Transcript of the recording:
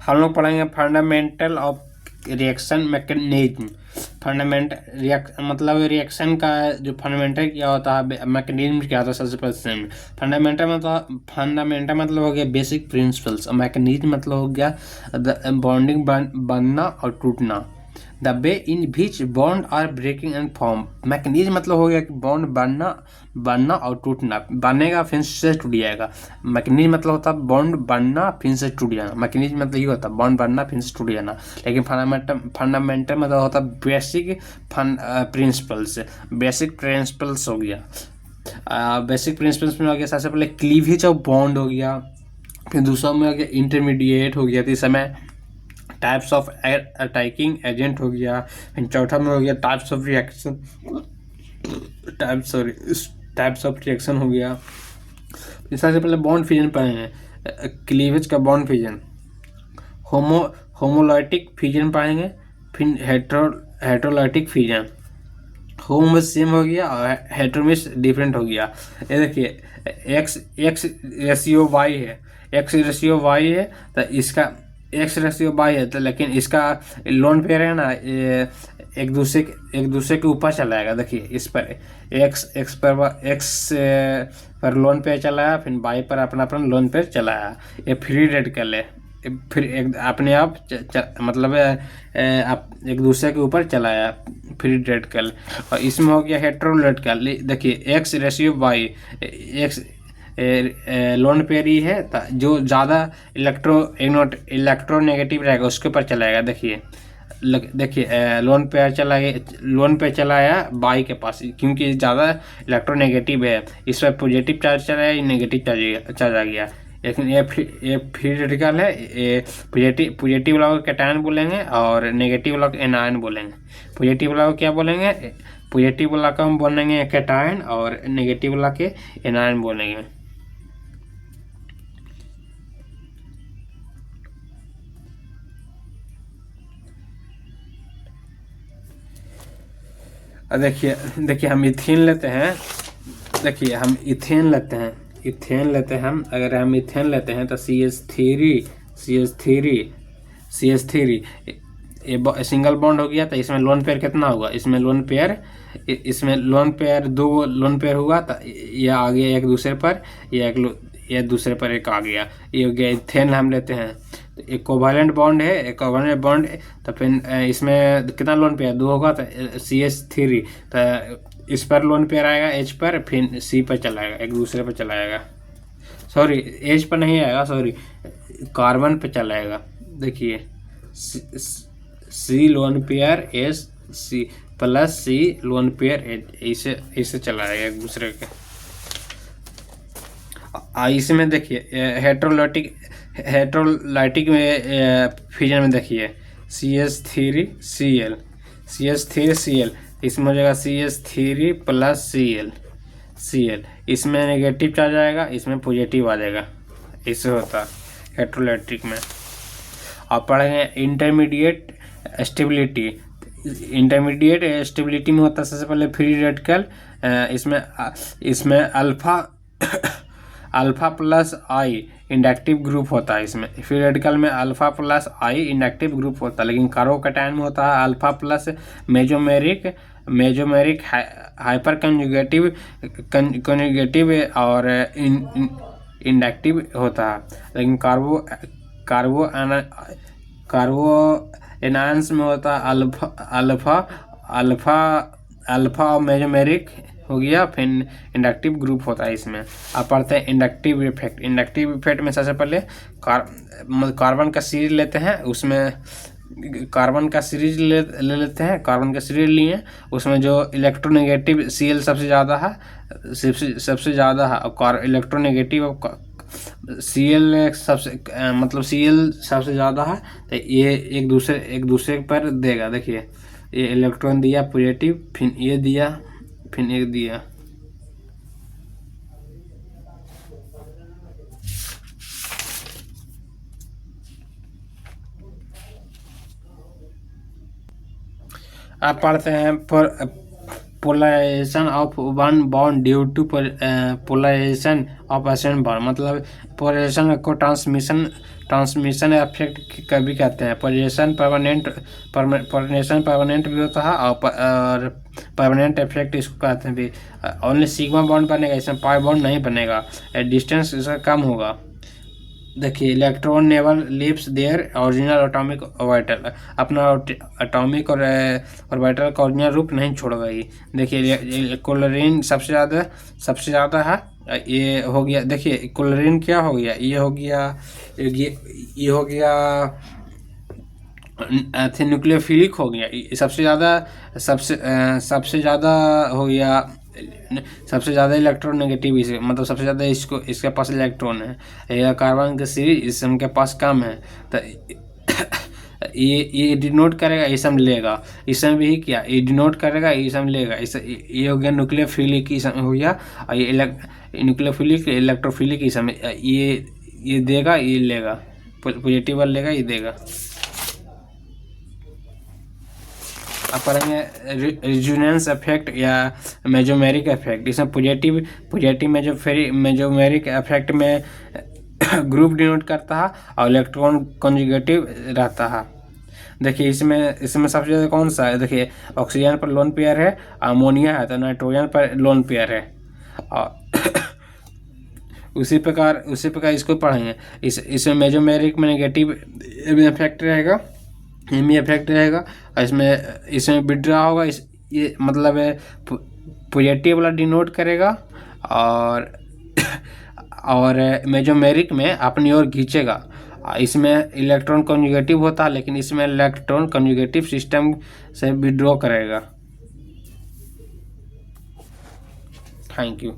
हम लोग पढ़ेंगे फंडामेंटल ऑफ रिएक्शन मैकेनिज्म। मतलब रिएक्शन का जो फंडामेंटल क्या होता है, मैकेनिज्म क्या होता है। सबसे पहले फंडामेंटल मतलब हो गया बेसिक प्रिंसिपल्स, और मैकेनिज्म मतलब हो गया बॉन्डिंग बनना और टूटना। The way in which bond are breaking and form. Mechanism मतलब हो गया कि बॉन्ड बनना और टूटना। बनेगा फिर से टूट जाएगा। मैकेनिज्म मतलब होता है बॉन्ड बनना फिर से टूट जाना। मैकेनिज्म मतलब ये होता है बॉन्ड बनना फिर से टूट जाना। लेकिन फंडामेंटल मतलब होता है बेसिक प्रिंसिपल्स। बेसिक प्रिंसिपल्स हो गया। बेसिक प्रिंसिपल्स में हो गया सबसे पहले क्लीवेज ऑफ बॉन्ड हो गया, फिर दूसरा में हो गया इंटरमीडिएट हो गया, तीसरा में टाइप्स ऑफ अटैकिंग एजेंट हो गया, फिर चौथा में हो गया टाइप्स ऑफ रिएक्शन हो गया। सबसे पहले बॉन्ड फिजन पढ़ेंगे। क्लीवेज का बॉन्ड फिजन, होमोलाइटिक फिजन पढ़ेंगे, फिर हेट्रोलाइटिक फिजन। होम में सेम हो गया और हेट्रो में डिफरेंट हो गया। ये देखिए एक्स रेशियो वाई है, एक्स रेशियो वाई है तो इसका एक्स रेशियो वाई है तो, लेकिन इसका लोन पेयर है ना, ये एक दूसरे के ऊपर चला जाएगा। देखिए इस पर एक्स पर लोन पेयर चलाया, फिर वाई पर अपना लोन पेयर चलाया। ये फ्री रेडिकल है, फिर अपने आप मतलब आप एक दूसरे के ऊपर चलाया फ्री रेडिकल। और इसमें हो गया हेट्रोरेडिकल। देखिए X ratio Y, X lone pair ही है जो ज़्यादा इलेक्ट्रोनेगेटिव रहेगा उसके ऊपर चलाएगा। देखिए लोन पेयर चलाया बाई के पास, क्योंकि ज़्यादा इलेक्ट्रोनेगेटिव है। इस पर पॉजिटिव चार्ज चलाया, नेगेटिव चार्ज आ गया। लेकिन ये फ्री रेडिकल है। ये पॉजिटिव वाला को कैटायन बोलेंगे और नेगेटिव वाला को एनायन बोलेंगे। पॉजिटिव वाला को क्या बोलेंगे, पॉजिटिव वाला को हम बोलेंगे कैटायन और नेगेटिव वाला के एनायन बोलेंगे। देखिए हम इथेन लेते हैं। देखिए हम इथेन लेते हैं, अगर हम इथेन लेते हैं तो CH3 ये सिंगल बॉन्ड हो गया। तो इसमें लोन पेयर कितना होगा, इसमें लोन पेयर दो लोन पेयर हुआ तो ये आ गया एक दूसरे पर, ये दूसरे पर एक आ गया। ये हो गया इथेन हम लेते हैं। तो एक कोवैलेंट बॉन्ड है, एक कोवैलेंट बॉन्ड तो फिर इसमें कितना लोन पेयर दो होगा तो CH3 तो इस पर लोन पेयर आएगा H पर, फिर C पर चलाएगा, एक दूसरे पर चलाएगा। सॉरी H पर नहीं आएगा, सॉरी कार्बन पर चलाएगा। देखिए C lone pair C plus C lone pair ऐसे चलाएगा एक दूसरे के। इसमें देखिए हेट्रोलाइटिक में फ्यूजन में देखिए CH3Cl इसमें हो जाएगा CH3 प्लस Cl। इसमें नेगेटिव चार्ज आएगा, इसमें पॉजिटिव आ जाएगा। इससे होता है हेट्रोलाइटिक में। आप पढ़ेंगे इंटरमीडिएट स्टेबिलिटी में होता है सबसे पहले फ्री रेडिकल। इसमें अल्फा प्लस आई इंडक्टिव ग्रुप होता है। इसमें फ्री रेडिकल में अल्फा प्लस आई इंडक्टिव ग्रुप होता है, लेकिन कार्बोकैटायन में होता है alpha plus mesomeric hyper conjugative और इंडक्टिव होता है। लेकिन कार्बो एनायंस में होता है अल्फा और मेजोमेरिक हो गया, फिर इंडक्टिव ग्रुप होता है इसमें। अब पढ़ते हैं इंडक्टिव इफेक्ट में सबसे पहले कार्बन का सीरीज लेते हैं। उसमें कार्बन का सीरीज ले लेते हैं। कार्बन का सीरीज लिए उसमें जो इलेक्ट्रोनेगेटिव Cl सबसे ज़्यादा है और इलेक्ट्रोनेगेटिव Cl सबसे ज़्यादा है। तो ये एक दूसरे पर देगा। देखिए ये इलेक्ट्रॉन दिया पॉजिटिव, फिर ये दिया, फिर एक दिया। आप पढ़ते हैं polarisation of one bond due to polarisation of adjacent bond, मतलब पोलराइजेशन को ट्रांसमिशन इफेक्ट कभी कहते हैं। पोलराइजेशन परमानेंट भी होता है और परमानेंट इफेक्ट इसको कहते हैं भी। ओनली सिग्मा बॉन्ड बनेगा, इसमें पाई बॉन्ड नहीं बनेगा, डिस्टेंस इसका कम होगा। देखिए electron never leaves their original atomic orbital, अपना एटॉमिक और ऑर्बिटल का ओरिजिनल रूप नहीं छोड़ेगा ये। देखिए क्लोरीन सबसे ज़्यादा है, ये हो गया। देखिए क्लोरीन क्या हो गया, ये हो गया न्यूक्लियोफिलिक हो गया, सबसे ज़्यादा हो गया, सबसे ज़्यादा इलेक्ट्रॉन नेगेटिव इसे, मतलब सबसे ज़्यादा इसके पास इलेक्ट्रॉन है। यह कार्बन के सीरीज इसके पास कम है, तो ये डिनोट करेगा, इसम लेगा। इसम भी क्या, ये डिनोट करेगा, इसम लेगा। ये हो गया न्यूक्लियोफिलिक इसम हो गया, और ये न्यूक्लियोफिलिक इलेक्ट्रोफिलिक इसम, ये देगा, ये लेगा, पॉजिटिव लेगा, ये देगा। अब पढ़ेंगे रेजोनेंस इफेक्ट या मेजोमेरिक इफेक्ट। इसमें पॉजिटिव मेजोमेरिक इफेक्ट में ग्रुप डिनोट करता है और इलेक्ट्रॉन कॉन्जुगेटिव रहता है। देखिए इसमें सबसे ज़्यादा कौन सा है, देखिए ऑक्सीजन पर लोन पेयर है, अमोनिया है, तो नाइट्रोजन पर लोन पेयर है। और उसी प्रकार इसको पढ़ेंगे। इसमें मेजोमेरिक में नेगेटिव इफेक्ट रहेगा, एमी इफेक्ट रहेगा, और इसमें विड्रॉ होगा, ये मतलब पॉजिटिव वाला डिनोट करेगा, और मेजोमेरिक में अपनी ओर खींचेगा। इसमें इलेक्ट्रॉन कॉन्जुगेटिव होता है, लेकिन इसमें इलेक्ट्रॉन कॉन्जुगेटिव सिस्टम से विड्रॉ करेगा। Thank you.